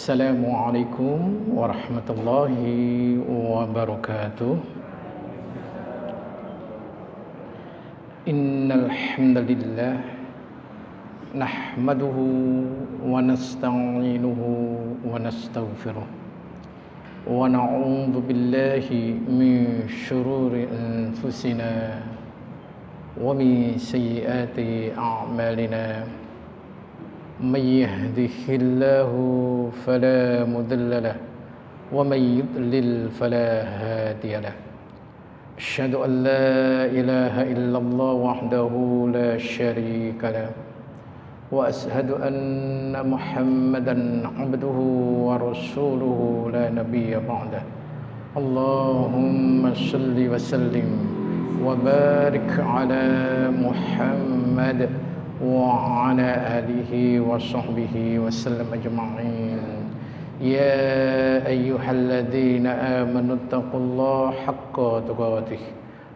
Assalamualaikum warahmatullahi wabarakatuh. Innal hamdalillah nahmaduhu wa nasta'inuhu wa nastaghfiruh wa na'udzu billahi min syururi anfusina wa min sayyiati a'malina. من يهده الله فلا مضل له ومن يضلل فلا هادي له أشهد أن لا إله إلا الله وحده لا شريك له وأشهد أن محمدا عبده ورسوله لا نبي بعده اللهم صل وسلم وبارك على محمد وعلى آله وصحبه وسلم أجمعين يا أيها الذين آمنوا اتقوا الله حق تقاته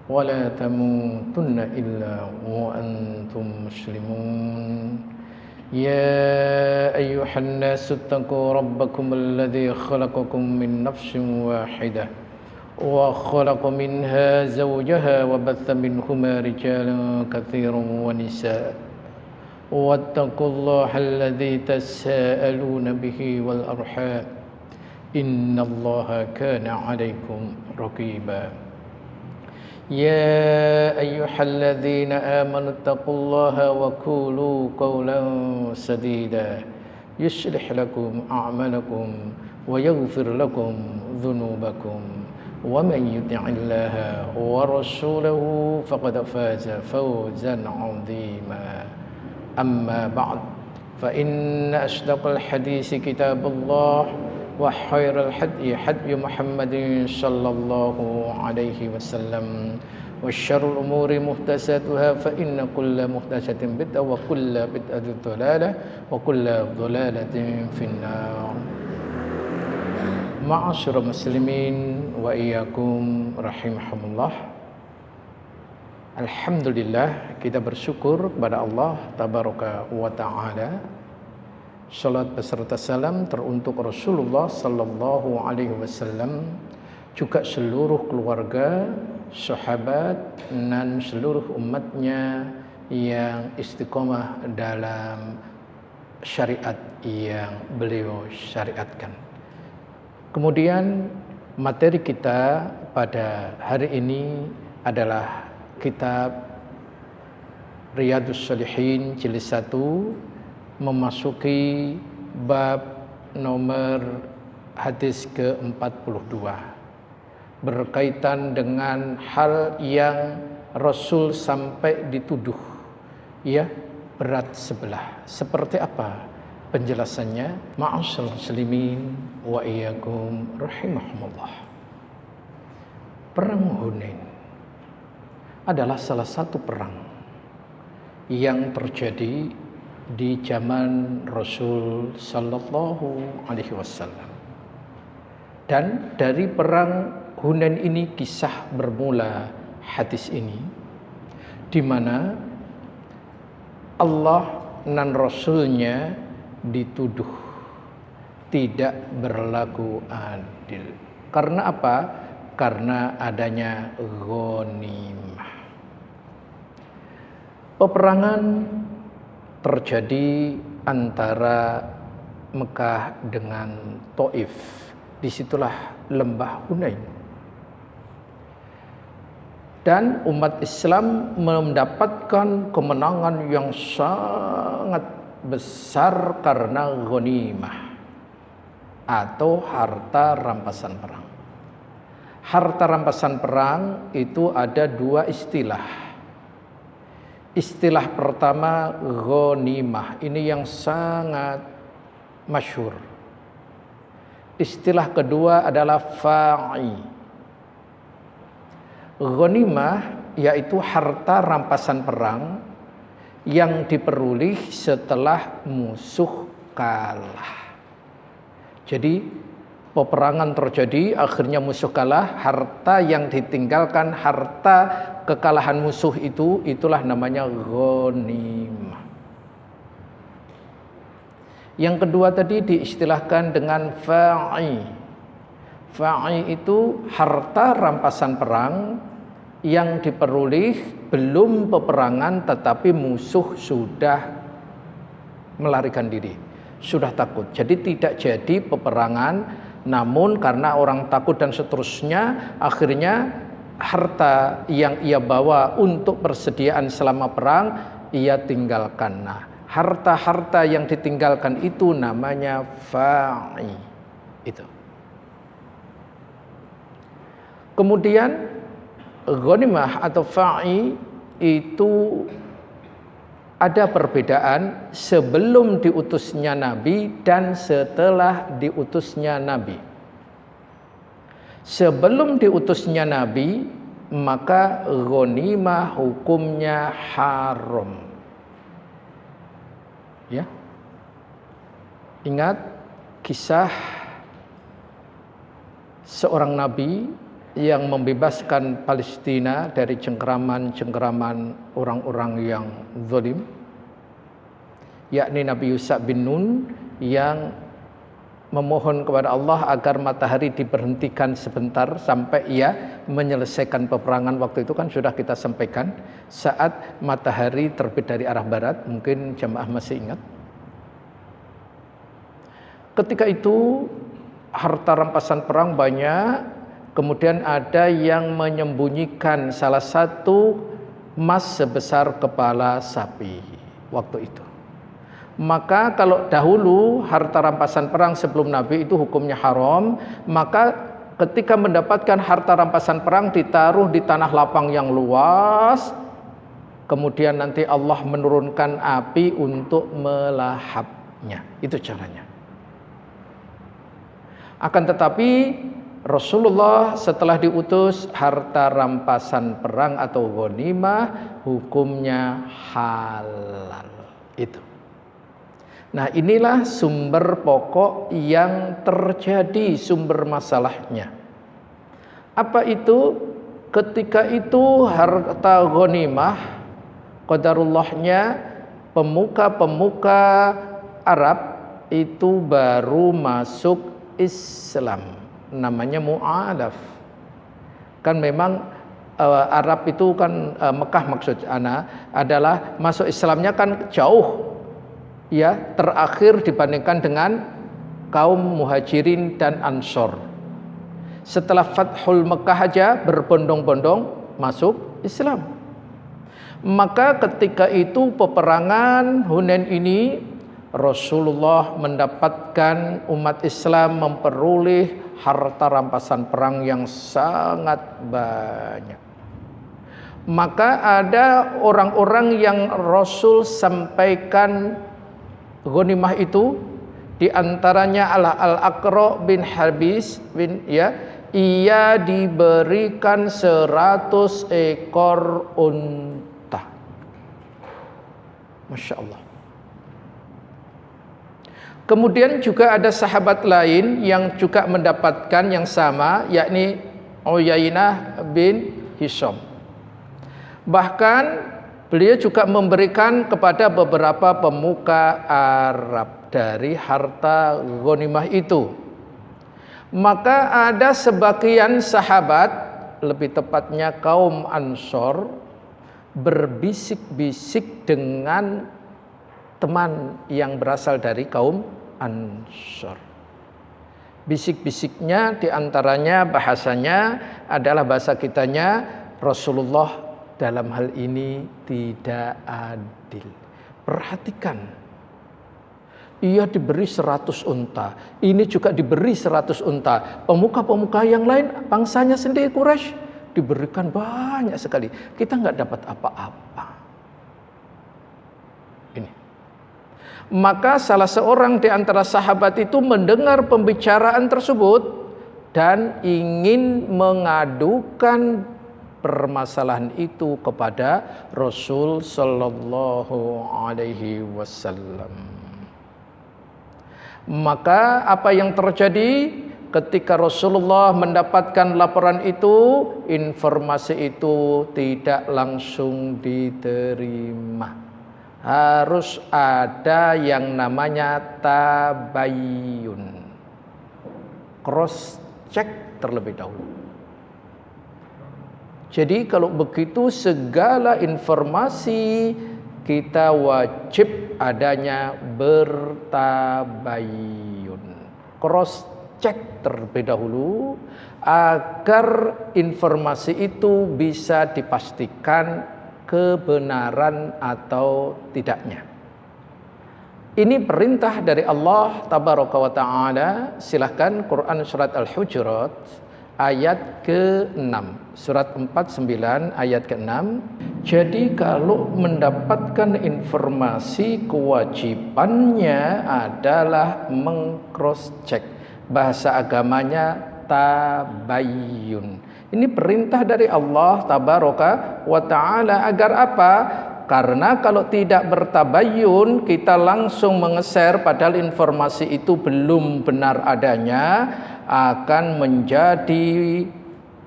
ولا تموتن إلا وأنتم مسلمون يا أيها الناس اتقوا ربكم الذي خلقكم من نفس واحدة وخلق منها زوجها وبث منهما رجالا كثيرا ونساء واتقوا الله الذي تساءلون به والأرحام إن الله كان عليكم رقيبا يا أيها الذين آمنوا اتقوا الله وقولوا قولا سديدا يصلح لكم أعمالكم ويغفر لكم ذنوبكم ومن يطع الله ورسوله فقد فاز فوزا عظيما أما بعد فإن أصدق الحديث كتاب الله وخير الهدي هدي محمد صلى الله عليه وسلم وشر الأمور محدثاتها فإن كل محدثة بدعة وكل بدعة ضلالة وكل ضلالة في النار. Ma'asyiral muslimin wa iyyakum rahimakumullah. Alhamdulillah, kita bersyukur kepada Allah tabaraka wa ta'ala. Salat beserta salam teruntuk Rasulullah sallallahu alaihi wasallam, juga seluruh keluarga, sahabat dan seluruh umatnya yang istiqomah dalam syariat yang beliau syariatkan. Kemudian materi kita pada hari ini adalah kitab Riyadhus Shalihin jilid 1, memasuki bab nomor hadis ke-42, berkaitan dengan hal yang Rasul sampai dituduh ya berat sebelah. Seperti apa penjelasannya? Ma'asyiral muslimin wa iyyakum rahimahumullah. Perang Hunain adalah salah satu perang yang terjadi di zaman Rasul sallallahu alaihi wasallam. Dan dari perang Hunain ini kisah bermula hadis ini, di mana Allah dan Rasulnya dituduh tidak berlaku adil. Karena apa? Karena adanya ghanimah. Peperangan terjadi antara Mekah dengan Taif. Disitulah lembah Hunain. Dan umat Islam mendapatkan kemenangan yang sangat besar karena ghanimah atau harta rampasan perang. Harta rampasan perang itu ada dua istilah. Istilah pertama ghanimah, ini yang sangat masyhur. Istilah kedua adalah fa'i. Ghanimah yaitu harta rampasan perang yang diperoleh setelah musuh kalah. Jadi peperangan terjadi, akhirnya musuh kalah, harta yang ditinggalkan, harta kekalahan musuh itulah namanya ghanimah. Yang kedua tadi diistilahkan dengan fa'i. Fa'i itu harta rampasan perang yang diperoleh belum peperangan tetapi musuh sudah melarikan diri, sudah takut. Jadi tidak jadi peperangan, namun karena orang takut dan seterusnya, akhirnya harta yang ia bawa untuk persediaan selama perang ia tinggalkan. Nah, harta-harta yang ditinggalkan itu namanya fa'i. Itu. Kemudian ghanimah atau fa'i itu ada perbedaan sebelum diutusnya Nabi dan setelah diutusnya Nabi. Sebelum diutusnya Nabi, maka ghanimah hukumnya haram. Ya. Ingat kisah seorang nabi yang membebaskan Palestina dari cengkeraman orang-orang yang zalim, yakni Nabi Yusha bin Nun yang memohon kepada Allah agar matahari diberhentikan sebentar sampai ia menyelesaikan peperangan. Waktu itu kan sudah kita sampaikan saat matahari terbit dari arah barat, mungkin jamaah masih ingat. Ketika itu harta rampasan perang banyak. Kemudian ada yang menyembunyikan salah satu emas sebesar kepala sapi waktu itu. Maka kalau dahulu harta rampasan perang sebelum Nabi itu hukumnya haram, maka ketika mendapatkan harta rampasan perang ditaruh di tanah lapang yang luas, kemudian nanti Allah menurunkan api untuk melahapnya. Itu caranya. Akan tetapi Rasulullah setelah diutus, harta rampasan perang atau ghanimah hukumnya halal. Itu. Nah, inilah sumber pokok yang terjadi, sumber masalahnya. Apa itu? Ketika itu harta ghanimah, qadarullahnya pemuka-pemuka Arab itu baru masuk Islam. Namanya mu'alaf. Kan memang Arab itu kan Mekah maksud ana adalah masuk Islamnya kan jauh ya, terakhir dibandingkan dengan kaum Muhajirin dan Ansor. Setelah Fathul Mekah aja berbondong-bondong masuk Islam. Maka ketika itu peperangan Hunain ini Rasulullah mendapatkan umat Islam memperoleh harta rampasan perang yang sangat banyak. Maka ada orang-orang yang Rasul sampaikan ghanimah itu, di antaranya Al-Aqra bin Habis bin ia diberikan 100 ekor unta. Masya Allah. Kemudian juga ada sahabat lain yang juga mendapatkan yang sama, yakni Uyainah bin Hisham. Bahkan beliau juga memberikan kepada beberapa pemuka Arab dari harta ghanimah itu. Maka ada sebagian sahabat, lebih tepatnya kaum Ansor, berbisik-bisik dengan teman yang berasal dari kaum Ansor. Bisik-bisiknya diantaranya bahasanya adalah bahasa kitanya, Rasulullah dalam hal ini tidak adil. Perhatikan, ia diberi 100 unta, ini juga diberi 100 unta. Pemuka-pemuka yang lain, bangsanya sendiri Quraisy, diberikan banyak sekali. Kita nggak dapat apa-apa. Maka salah seorang di antara sahabat itu mendengar pembicaraan tersebut dan ingin mengadukan permasalahan itu kepada Rasul sallallahu alaihi wasallam. Maka apa yang terjadi ketika Rasulullah mendapatkan laporan itu, informasi itu tidak langsung diterima. harus ada yang namanya tabayyun. Cross check terlebih dahulu. Jadi kalau begitu segala informasi kita wajib adanya bertabayyun. Cross check terlebih dahulu agar informasi itu bisa dipastikan kebenaran atau tidaknya. Ini perintah dari Allah Tabaraka wa Ta'ala. Silahkan Quran surat Al-Hujurat ayat ke-6. Surat 49 ayat ke-6. Jadi kalau mendapatkan informasi, kewajibannya adalah meng-cross check. Bahasa agamanya tabayyun. Ini perintah dari Allah Tabaraka wa Ta'ala agar apa? Karena kalau tidak bertabayyun, kita langsung mengeser padahal informasi itu belum benar adanya, akan menjadi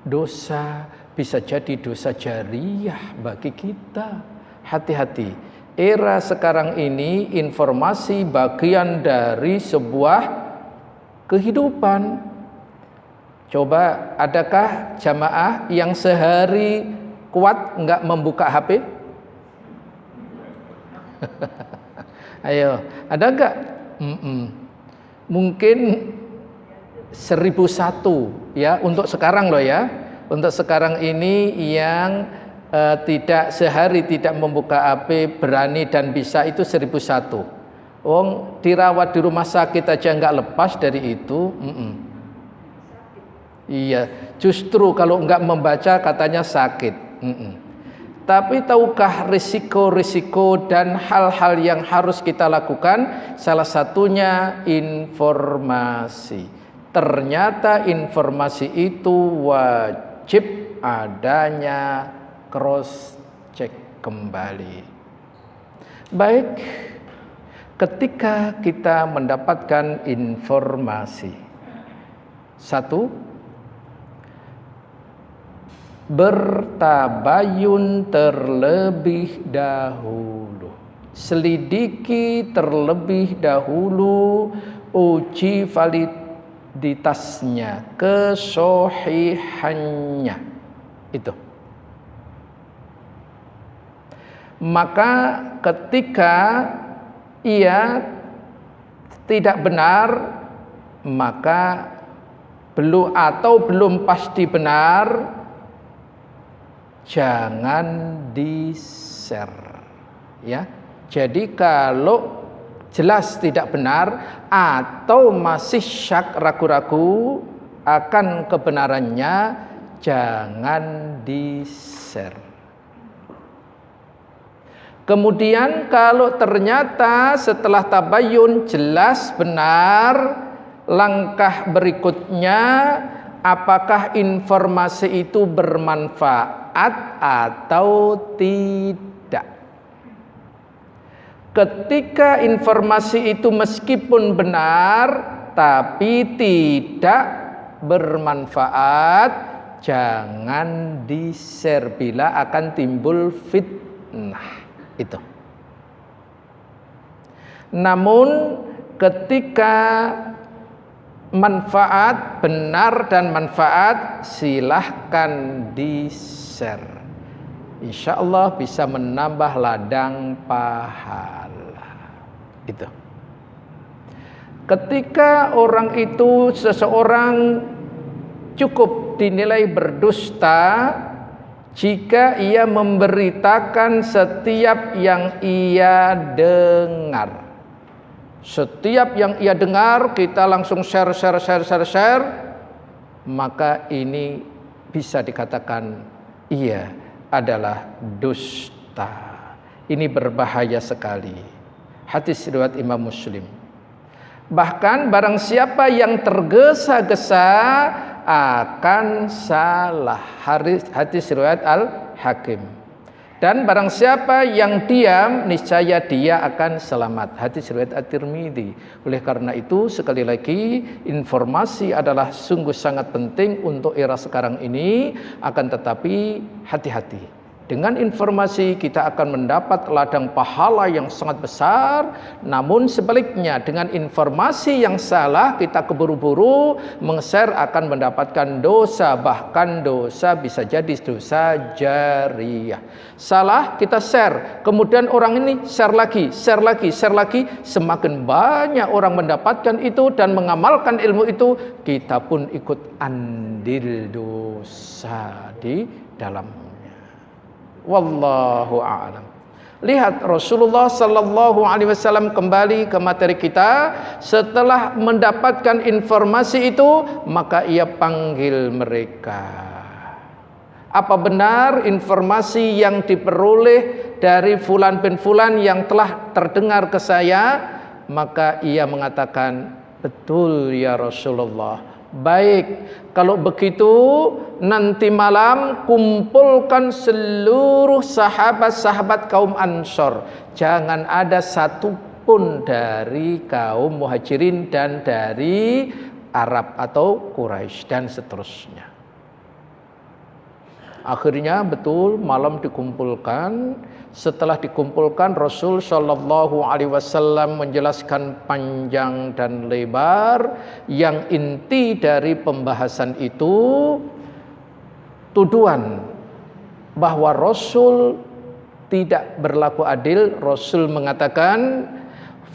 dosa, bisa jadi dosa jariyah bagi kita. Hati-hati. Era sekarang ini informasi bagian dari sebuah kehidupan. Coba, adakah jamaah yang sehari kuat enggak membuka HP? Ayo, ada enggak? Mungkin 1001 ya untuk sekarang loh ya. Untuk sekarang ini yang tidak sehari tidak membuka HP berani dan bisa itu 1001. Wong dirawat di rumah sakit aja enggak lepas dari itu. Iya, justru kalau enggak membaca katanya sakit. Tapi tahukah risiko-risiko dan hal-hal yang harus kita lakukan? Salah satunya informasi. Ternyata informasi itu wajib adanya cross check kembali. Baik, ketika kita mendapatkan informasi, satu, bertabayun terlebih dahulu, selidiki terlebih dahulu, uji validitasnya, kesohihannya itu. Maka ketika ia tidak benar, maka belum pasti benar, jangan di-share ya. Jadi kalau jelas tidak benar atau masih syak ragu-ragu akan kebenarannya, jangan di-share. Kemudian kalau ternyata setelah tabayyun jelas benar, langkah berikutnya apakah informasi itu bermanfaat atau tidak. Ketika informasi itu meskipun benar tapi tidak bermanfaat, jangan di-share bila akan timbul fitnah itu. Namun ketika manfaat, benar dan manfaat, silahkan di-share. Insya Allah bisa menambah ladang pahala. Itu. Ketika orang itu, seseorang cukup dinilai berdusta jika ia memberitakan setiap yang ia dengar. Setiap yang ia dengar kita langsung share, maka ini bisa dikatakan ia adalah dusta. Ini berbahaya sekali. Hadis riwayat Imam Muslim. Bahkan barang siapa yang tergesa-gesa akan salah. Hadis riwayat Al-Hakim. Dan barang siapa yang diam, niscaya dia akan selamat. Hadis riwayat At-Tirmidzi. Oleh karena itu, sekali lagi, informasi adalah sungguh sangat penting untuk era sekarang ini. Akan tetapi, hati-hati. Dengan informasi kita akan mendapat ladang pahala yang sangat besar. Namun sebaliknya, dengan informasi yang salah kita keburu-buru meng-share akan mendapatkan dosa. Bahkan dosa bisa jadi dosa jariyah. Salah kita share, kemudian orang ini share lagi. Semakin banyak orang mendapatkan itu dan mengamalkan ilmu itu, kita pun ikut andil dosa di dalam. Wallahu a'lam. Lihat Rasulullah sallallahu alaihi wasallam, kembali ke materi kita, setelah mendapatkan informasi itu maka ia panggil mereka. Apa benar informasi yang diperoleh dari fulan bin fulan yang telah terdengar ke saya? Maka ia mengatakan, betul ya Rasulullah. Baik, kalau begitu nanti malam kumpulkan seluruh sahabat-sahabat kaum Ansor. Jangan ada satupun dari kaum Muhajirin dan dari Arab atau Quraisy dan seterusnya. Akhirnya betul malam dikumpulkan. Setelah dikumpulkan, Rasul Shallallahu Alaihi Wasallam menjelaskan panjang dan lebar. Yang inti dari pembahasan itu tuduhan bahwa Rasul tidak berlaku adil. Rasul mengatakan,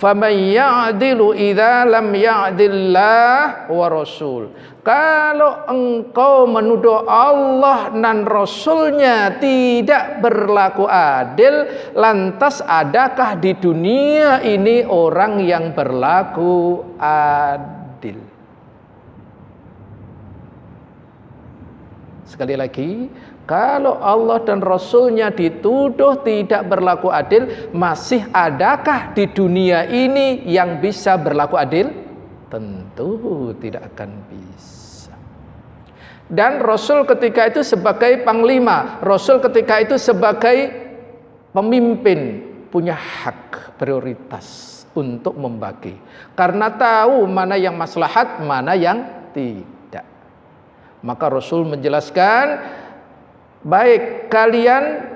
"Faman ya'dilu idza lam ya'dillah wa rasul." Kalau engkau menuduh Allah dan Rasulnya tidak berlaku adil, lantas adakah di dunia ini orang yang berlaku adil? Sekali lagi, kalau Allah dan Rasulnya dituduh tidak berlaku adil, masih adakah di dunia ini yang bisa berlaku adil? Tentu tidak akan bisa. Dan Rasul ketika itu sebagai panglima, Rasul ketika itu sebagai pemimpin, punya hak prioritas untuk membagi. Karena tahu mana yang maslahat, mana yang tidak. Maka Rasul menjelaskan, baik kalian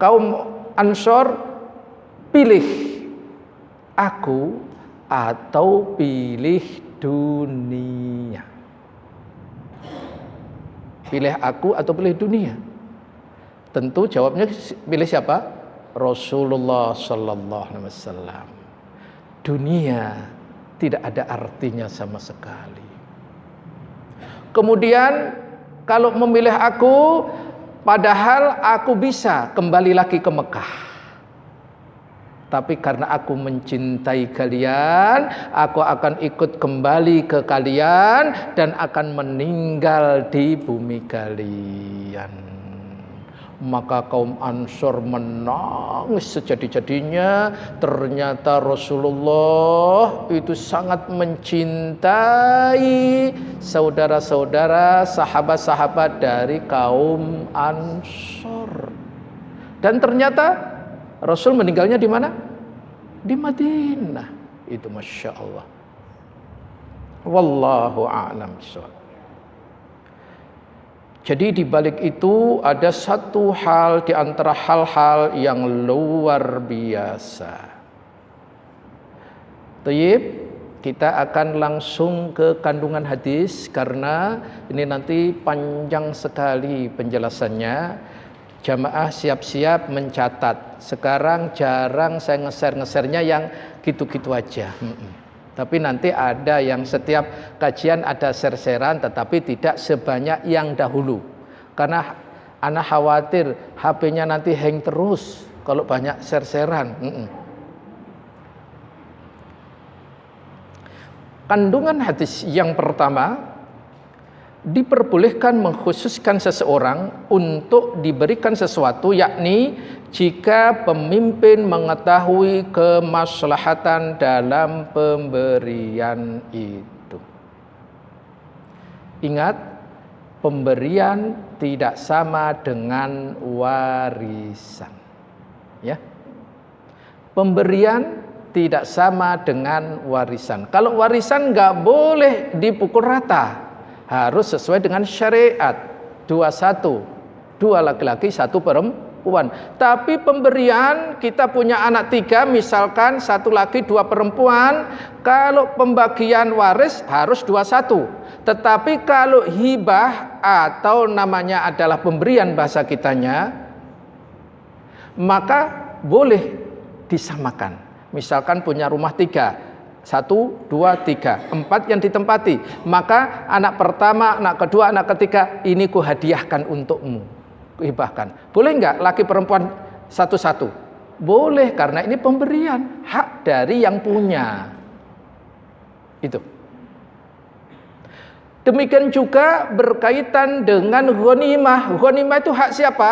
kaum Ansor, pilih aku atau pilih dunia. Pilih aku atau pilih dunia? Tentu jawabnya pilih siapa? Rasulullah sallallahu alaihi wasallam. Dunia tidak ada artinya sama sekali. Kemudian kalau memilih aku, padahal aku bisa kembali lagi ke Mekah. Tapi karena aku mencintai kalian, aku akan ikut kembali ke kalian dan akan meninggal di bumi kalian. Maka kaum Ansor menangis sejadi-jadinya. Ternyata Rasulullah itu sangat mencintai saudara-saudara, sahabat-sahabat dari kaum Ansor. Dan ternyata Rasul meninggalnya di mana? Di Madinah. Itu Masya Allah. Wallahu a'lam bishawab. Jadi di balik itu ada satu hal di antara hal-hal yang luar biasa. Tayyib, kita akan langsung ke kandungan hadis karena ini nanti panjang sekali penjelasannya. Jamaah siap-siap mencatat. Sekarang jarang saya nge-share-nya yang gitu-gitu aja. Tapi nanti ada yang setiap kajian ada share-sharean, tetapi tidak sebanyak yang dahulu. Karena anak khawatir HP-nya nanti hang terus kalau banyak share-sharean. Kandungan hadis yang pertama, diperbolehkan mengkhususkan seseorang untuk diberikan sesuatu, yakni jika pemimpin mengetahui kemaslahatan dalam pemberian itu. Ingat, pemberian tidak sama dengan warisan. Ya. Pemberian tidak sama dengan warisan. Kalau warisan nggak boleh dipukul rata. Harus sesuai dengan syariat. 2-1, 2 laki-laki 1 perempuan. perempuan. Tapi pemberian, kita punya anak 3, misalkan 1 laki 2 perempuan, kalau pembagian waris harus 21. Tetapi kalau hibah atau namanya adalah pemberian bahasa kitanya, maka boleh disamakan. Misalkan punya rumah 3, 1, 2, 3, 4 yang ditempati, maka anak pertama, anak kedua, anak ketiga ini kuhadiahkan untukmu, kuhibahkan. Boleh enggak laki perempuan satu-satu? Boleh, karena ini pemberian, hak dari yang punya. Itu. Demikian juga berkaitan dengan ghanimah. Ghanimah itu hak siapa?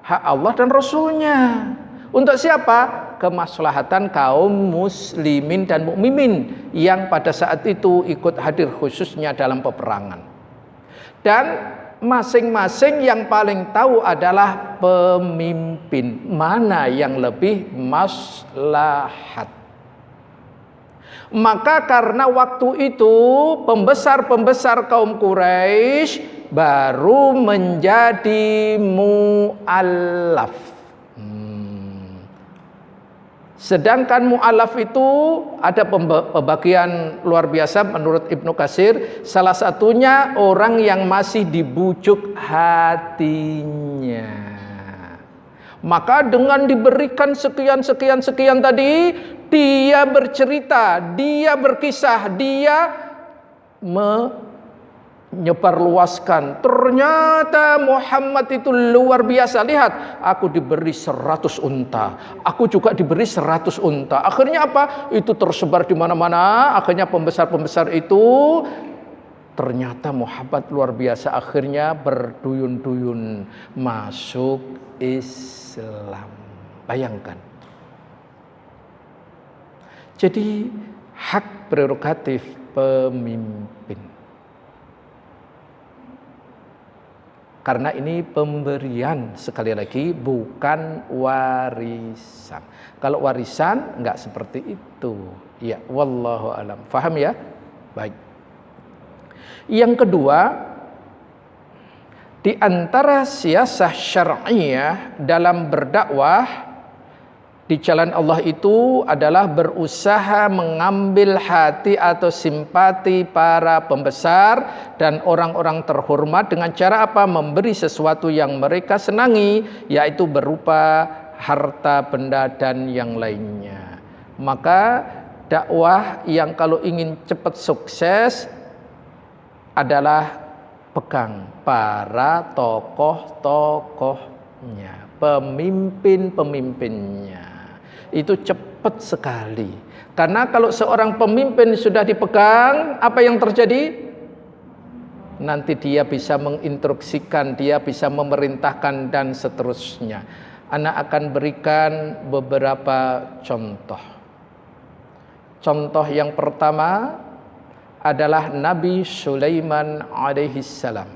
Hak Allah dan Rasulnya. Untuk siapa? Kemaslahatan kaum muslimin dan mukminin yang pada saat itu ikut hadir khususnya dalam peperangan. Dan masing-masing yang paling tahu adalah pemimpin, mana yang lebih maslahat. Maka karena waktu itu pembesar-pembesar kaum Quraisy baru menjadi mu'allaf. Sedangkan mu'alaf itu ada pembagian luar biasa menurut Ibnu Katsir. Salah satunya orang yang masih dibujuk hatinya. Maka dengan diberikan sekian tadi, dia bercerita, dia berkisah, dia menyebarluaskan. Ternyata Muhammad itu luar biasa. Lihat, aku diberi 100 unta. Aku juga diberi 100 unta. Akhirnya apa? Itu tersebar di mana-mana. Akhirnya pembesar-pembesar itu ternyata Muhammad luar biasa. Akhirnya berduyun-duyun masuk Islam. Bayangkan. Jadi hak prerogatif pemimpin. Karena ini pemberian, sekali lagi, bukan warisan. Kalau warisan enggak seperti itu. Ya, wallahu alam. Faham ya? Baik. Yang kedua, di antara siasah syar'iyah dalam berdakwah di jalan Allah itu adalah berusaha mengambil hati atau simpati para pembesar dan orang-orang terhormat dengan cara apa? Memberi sesuatu yang mereka senangi, yaitu berupa harta, benda dan yang lainnya. Maka dakwah yang kalau ingin cepat sukses adalah pegang para tokoh-tokohnya, pemimpin-pemimpinnya. Itu cepat sekali. Karena kalau seorang pemimpin sudah dipegang, apa yang terjadi? Nanti dia bisa menginstruksikan, dia bisa memerintahkan dan seterusnya. Anak akan berikan beberapa contoh. Contoh yang pertama adalah Nabi Sulaiman alaihissalam.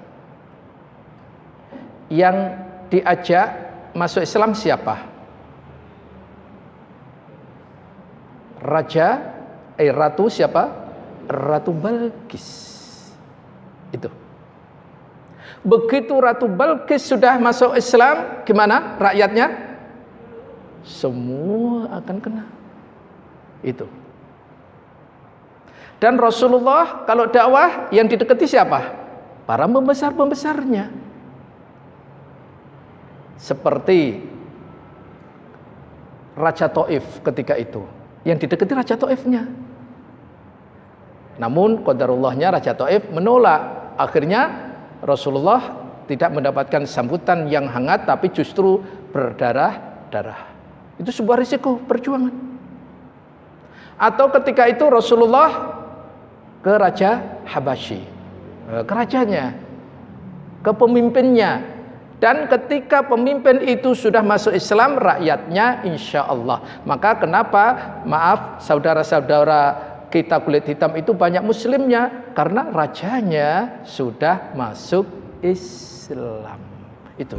Yang diajak masuk Islam siapa? Ratu siapa? Ratu Balqis. Itu. Begitu Ratu Balqis sudah masuk Islam, gimana rakyatnya? Semua akan kena. Itu. Dan Rasulullah kalau dakwah yang didekati siapa? Para pembesar-pembesarnya. Seperti Raja Taif ketika itu. Yang didekati Raja Taifnya. Namun qadarullahnya Raja Taif menolak. Akhirnya Rasulullah tidak mendapatkan sambutan yang hangat, tapi justru berdarah-darah. Itu sebuah risiko perjuangan. Atau ketika itu Rasulullah ke Raja Habasyi, ke rajanya, ke pemimpinnya. Dan ketika pemimpin itu sudah masuk Islam, rakyatnya insya Allah. Maka kenapa, maaf saudara-saudara kita kulit hitam itu banyak muslimnya? Karena rajanya sudah masuk Islam. Itu.